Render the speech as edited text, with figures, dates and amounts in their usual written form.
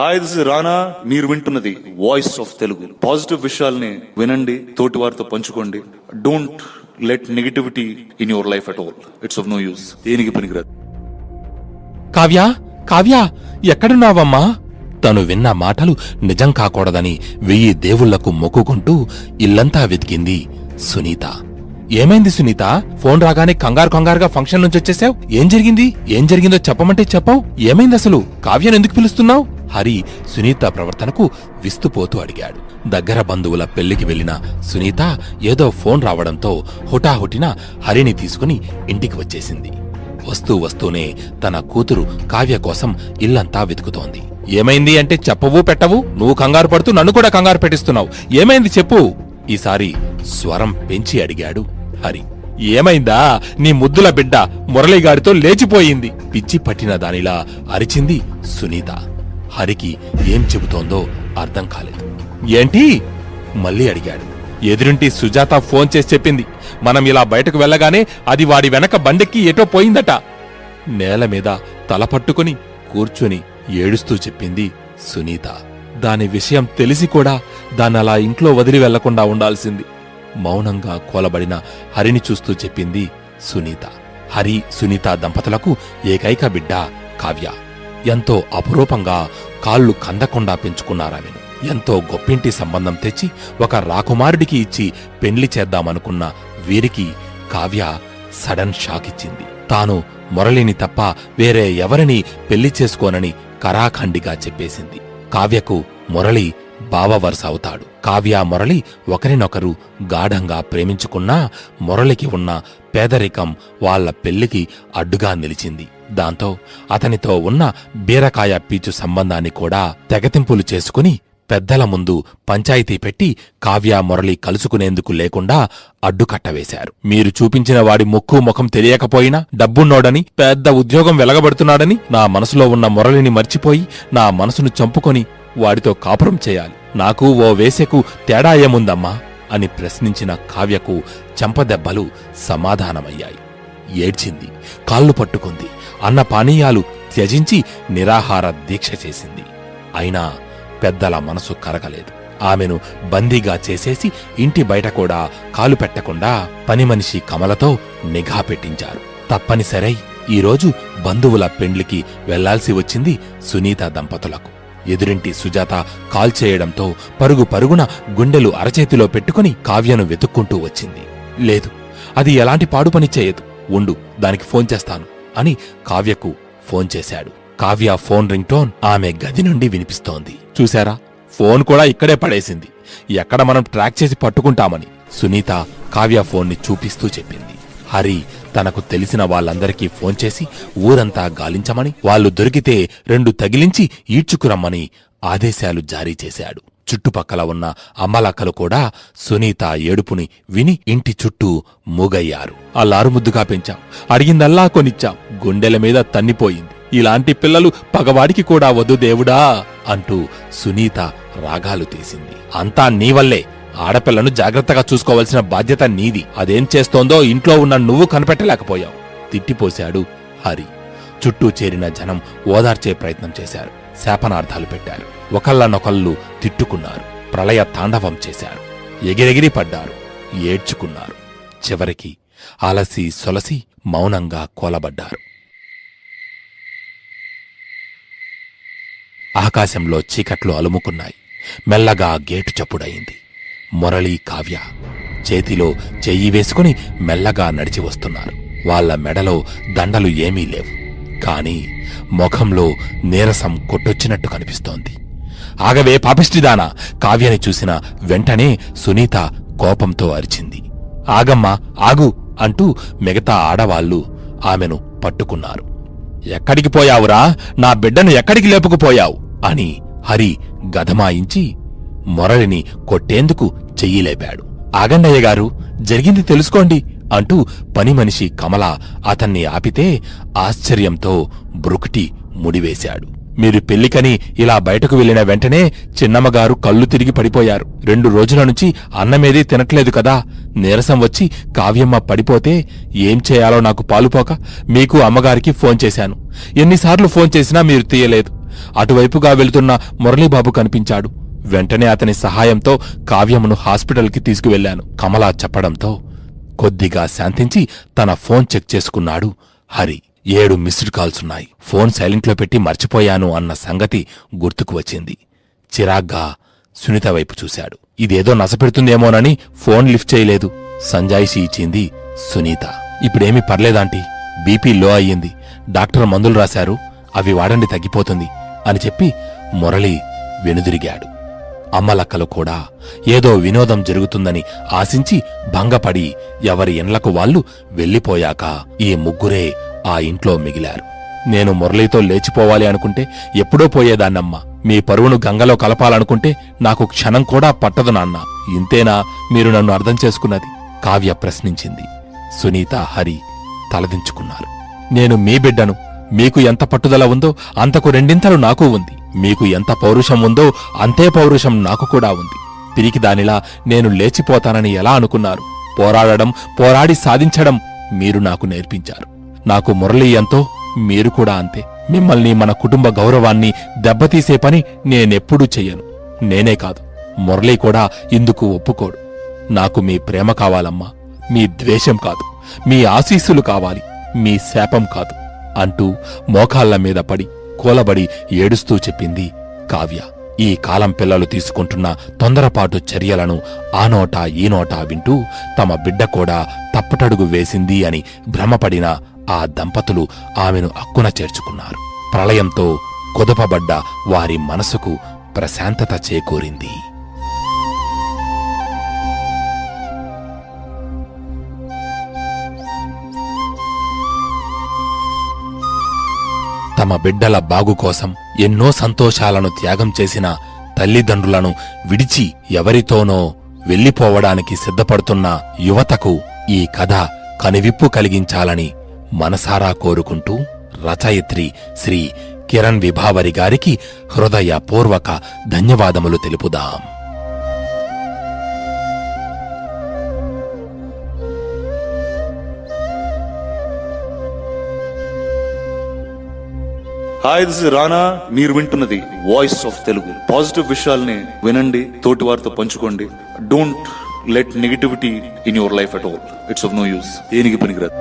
Hi, this is Rana. మీరు వింటున్నది voice of Telugu. Positive విషయాల్ని వినండి, తోటి వారితో పంచుకోండి. Don't let negativity in your life at all. It's of no use. దేనికి పనికిరాదు. కావ్య, కావ్య, ఎక్కడున్నావమ్మా? తను విన్న మాటలు నిజం కాకూడదని 1000 దేవుళ్లకు మొక్కుకుంటూ ఇల్లంతా వెతికింది సునీత. ఏమైంది సునీత? ఫోన్ రాగానే కంగారుగా ఫంక్షన్ నుంచి వచ్చేసావు. ఏం జరిగిందో చెప్పమంటే చెప్పావు. ఏమైంది అసలు? కావ్యను ఎందుకు పిలుస్తున్నావు? హరి సునీత ప్రవర్తనకు విస్తుపోతూ అడిగాడు. దగ్గర బంధువుల పెళ్లికి వెళ్లిన సునీత ఏదో ఫోన్ రావడంతో హుటాహుటిన హరిని తీసుకుని ఇంటికి వచ్చేసింది. వస్తూనే తన కూతురు కావ్య కోసం ఇల్లంతా వెతుకుతోంది. ఏమైంది అంటే చెప్పవు పెట్టవు. నువ్వు కంగారు పడుతూ నన్ను కూడా కంగారు పెట్టిస్తున్నావు. ఏమైంది చెప్పు. ఈసారి స్వరం పెంచి అడిగాడు హరి. ఏమైందా? నీ ముద్దుల బిడ్డ మురళీగాడితో లేచిపోయింది. పిచ్చి పట్టిన దానిలా అరిచింది సునీత. హరికి ఏం చెబుతోందో అర్థం కాలేదు. ఏంటి? మళ్ళీ అడిగాడు. ఎదురింటి సుజాత ఫోన్ చేసి చెప్పింది. మనం ఇలా బయటకు వెళ్లగానే అది వాడి వెనక బండెక్కి ఎటో పోయిందట. నేల మీద తల పట్టుకుని కూర్చుని ఏడుస్తూ చెప్పింది సునీత. దాని విషయం తెలిసి కూడా దాన్నలా ఇంట్లో వదిలి వెళ్లకుండా ఉండాల్సింది. మౌనంగా కోలబడిన హరిని చూస్తూ చెప్పింది సునీత. హరి సునీత దంపతులకు ఏకైక బిడ్డ కావ్య. ఎంతో అపురూపంగా కాళ్ళు కందకుండా పెంచుకున్నారామెను. ఎంతో గొప్పింటి సంబంధం తెచ్చి ఒక రాకుమారుడికి ఇచ్చి పెండ్లి చేద్దామనుకున్న వీరికి కావ్య సడన్ షాక్ ఇచ్చింది. తాను మురళిని తప్ప వేరే ఎవరిని పెళ్లి చేసుకోనని కరాఖండిగా చెప్పేసింది. కావ్యకు మురళి బావవరుస అవుతాడు. కావ్య మురళి ఒకరినొకరు గాఢంగా ప్రేమించుకున్నా మురళికి ఉన్న పేదరికం వాళ్ల పెళ్లికి అడ్డుగా నిలిచింది. దాంతో అతనితో ఉన్న బీరకాయ పీచు సంబంధాన్ని కూడా తెగతింపులు చేసుకుని పెద్దల ముందు పంచాయితీ పెట్టి కావ్య మురళి కలుసుకునేందుకు లేకుండా అడ్డుకట్టవేశారు. మీరు చూపించిన వాడి ముక్కు ముఖం తెలియకపోయినా డబ్బున్నోడని, పెద్ద ఉద్యోగం వెలగబడుతున్నాడని నా మనసులో ఉన్న మురళిని మర్చిపోయి నా మనసును చంపుకొని వాడితో కాపురం చేయాలి. నాకు ఓ వేసెకు తేడా ఏముందమ్మా అని ప్రశ్నించిన కావ్యకు చెంపదెబ్బలు సమాధానమయ్యాయి. ఏడ్చింది, కాళ్ళు పట్టుకుంది, అన్న పానీయాలు త్యజించి నిరాహార దీక్ష చేసింది. అయినా పెద్దల మనసు కరగలేదు. ఆమెను బందీగా చేసేసి ఇంటి బయట కూడా కాలు పెట్టకుండా పనిమనిషి కమలతో నిఘా పెట్టించారు. తప్పనిసరై ఈరోజు బంధువుల పెండ్లికి వెళ్లాల్సి వచ్చింది సునీత దంపతులకు. ఎదురింటి సుజాత కాల్ చేయడంతో పరుగున గుండెలు అరచేతిలో పెట్టుకుని కావ్యను వెతుక్కుంటూ వచ్చింది. లేదు, అది ఎలాంటి పాడు పని చేయదు. ఉండు, దానికి ఫోన్ చేస్తాను అని కావ్యకు ఫోన్ చేశాడు. కావ్య ఫోన్ రింగ్ టోన్ ఆమె గది నుండి వినిపిస్తోంది. చూశారా, ఫోన్ కూడా ఇక్కడే పడేసింది. ఎక్కడ మనం ట్రాక్ చేసి పట్టుకుంటామని సునీత కావ్య ఫోన్ని చూపిస్తూ చెప్పింది. హరి తనకు తెలిసిన వాళ్ళందరికీ ఫోన్ చేసి ఊరంతా గాలించమని, వాళ్లు దొరికితే 2 తగిలించి ఈడ్చుకురమ్మని ఆదేశాలు జారీ చేశాడు. చుట్టుపక్కల ఉన్న అమ్మలక్కలు కూడా సునీత ఏడుపుని విని ఇంటి చుట్టూ మూగయ్యారు. అల్లారుముద్దుగా పెంచాం, అడిగిందల్లా కొనిచ్చాం, గుండెల మీద తన్నిపోయింది. ఇలాంటి పిల్లలు పగవాడికి కూడా వద్దు దేవుడా అంటూ సునీత రాగాలు తీసింది. అంతా నీవల్లే. ఆడపిల్లను జాగ్రత్తగా చూసుకోవలసిన బాధ్యత నీది. అదేం చేస్తోందో ఇంట్లో ఉన్న నువ్వు కనిపెట్టలేకపోయావు తిట్టిపోశాడు హరి. చుట్టూ చేరిన జనం ఓదార్చే ప్రయత్నం చేశారు. శాపనార్థాలు పెట్టారు. ఒకళ్ళనొకళ్ళు తిట్టుకున్నారు. ప్రళయ తాండవం చేశారు. ఎగిరెగిరి పడ్డారు. ఏడ్చుకున్నారు. చివరికి అలసి సొలసి మౌనంగా కోలబడ్డారు. ఆకాశంలో చీకట్లు అలుముకున్నాయి. మెల్లగా గేటు చప్పుడయింది. మురళి కావ్య చేతిలో చెయ్యి వేసుకుని మెల్లగా నడిచి వస్తున్నారు. వాళ్ల మెడలో దండలు ఏమీ లేవు. కాని ముఖంలో నీరసం కొట్టొచ్చినట్టు కనిపిస్తోంది. ఆగవే పాపిష్టిదానా! కావ్యని చూసిన వెంటనే సునీత కోపంతో అరిచింది. ఆగమ్మా, ఆగు అంటూ మిగతా ఆడవాళ్లు ఆమెను పట్టుకున్నారు. ఎక్కడికి పోయావురా? నా బిడ్డను ఎక్కడికి లేపుకుపోయావు అని హరి గదమాయించి మురళిని కొట్టేందుకు చెయ్యి లేపాడు. ఆగండయ్యగారు, జరిగింది తెలుసుకోండి అంటూ పనిమనిషి కమల అతన్ని ఆపితే ఆశ్చర్యంతో బ్రుకుటి ముడివేశాడు. మీరు పెళ్లికని ఇలా బయటకు వెళ్లిన వెంటనే చిన్నమ్మగారు కళ్ళు తిరిగి పడిపోయారు. 2 రోజుల నుంచి అన్నమేదీ తినట్లేదు కదా. నీరసం వచ్చి కావ్యమ్మ పడిపోతే ఏం చేయాలో నాకు పాలుపోక మీకు అమ్మగారికి ఫోన్ చేశాను. ఎన్నిసార్లు ఫోన్ చేసినా మీరు తీయలేదు. అటువైపుగా వెళుతున్న మురళీబాబు కనిపించాడు. వెంటనే అతని సహాయంతో కావ్యమును హాస్పిటల్కి తీసుకువెళ్లాను. కమలా చెప్పడంతో కొద్దిగా శాంతించి తన ఫోన్ చెక్ చేసుకున్నాడు హరి. 7 మిస్డ్ కాల్సున్నాయి. ఫోన్ సైలెంట్లో పెట్టి మర్చిపోయాను అన్న సంగతి గుర్తుకు వచ్చింది. చిరాగ్గా సునీత వైపు చూశాడు. ఇదేదో నసపెడుతుందేమోనని ఫోన్ లిఫ్ట్ చేయలేదు. సంజాయిషీ ఇచ్చింది సునీత. ఇప్పుడేమీ పర్లేదాంటీ, బీపీ లో అయ్యింది, డాక్టర్ మందులు రాశారు, అవి వాడండి తగ్గిపోతుంది అని చెప్పి మురళి వెనుదిరిగాడు. అమ్మలక్కలు కూడా ఏదో వినోదం జరుగుతుందని ఆశించి భంగపడి ఎవరి ఇండ్లకు వాళ్లు వెళ్లిపోయాక ఈ ముగ్గురే ఆ ఇంట్లో మిగిలారు. నేను మురళితో లేచిపోవాలి అనుకుంటే ఎప్పుడో పోయేదాన్నమ్మా. మీ పరువును గంగలో కలపాలనుకుంటే నాకు క్షణం కూడా పట్టదు నాన్న. ఇంతేనా మీరు నన్ను అర్థం చేసుకున్నది? కావ్య ప్రశ్నించింది. సునీత, హరి తలదించుకున్నారు. నేను మీ బిడ్డను. మీకు ఎంత పట్టుదల ఉందో అంతకు 2 నాకు ఉంది. మీకు ఎంత పౌరుషం ఉందో అంతే పౌరుషం నాకు కూడా ఉంది. తిరిగి దానిలా నేను లేచిపోతానని ఎలా అనుకున్నారు? పోరాడడం, పోరాడి సాధించడం మీరు నాకు నేర్పించారు. నాకు మురళి ఎంతో మీరు కూడా అంతే. మిమ్మల్ని, మన కుటుంబ గౌరవాన్ని దెబ్బతీసే పని నేనెప్పుడూ చెయ్యను. నేనే కాదు, మురళి కూడా ఇందుకు ఒప్పుకోడు. నాకు మీ ప్రేమ కావాలమ్మా, మీ ద్వేషం కాదు. మీ ఆశీస్సులు కావాలి, మీ శాపం కాదు అంటూ మోకాళ్ల మీద పడి కూలబడి ఏడుస్తూ చెప్పింది కావ్య. ఈ కాలం పిల్లలు తీసుకుంటున్న తొందరపాటు చర్యలను ఆ నోటా ఈ నోటా వింటూ తమ బిడ్డ కూడా తప్పటడుగు వేసింది అని భ్రమపడిన ఆ దంపతులు ఆమెను అక్కున చేర్చుకున్నారు. ప్రళయంతో కుదపబడ్డ వారి మనసుకు ప్రశాంతత చేకూరింది. తమ బిడ్డల బాగు కోసం ఎన్నో సంతోషాలను త్యాగం చేసిన తల్లిదండ్రులను విడిచి ఎవరితోనో వెళ్లిపోవడానికి సిద్ధపడుతున్న యువతకు ఈ కథ కనువిప్పు కలిగించాలని మనసారా కోరుకుంటూ రచయిత్రి శ్రీ కిరణ్ విభావరి గారికి హృదయపూర్వక ధన్యవాదములు తెలుపుదాం. Hi, this is Rana. మీరు వింటున్నది వాయిస్ ఆఫ్ తెలుగు. పాజిటివ్ విషయాల్ని వినండి, తోటి వారితో పంచుకోండి. Don't let negativity in your life at all. It's of no use. దేనికి పనికిరాదు.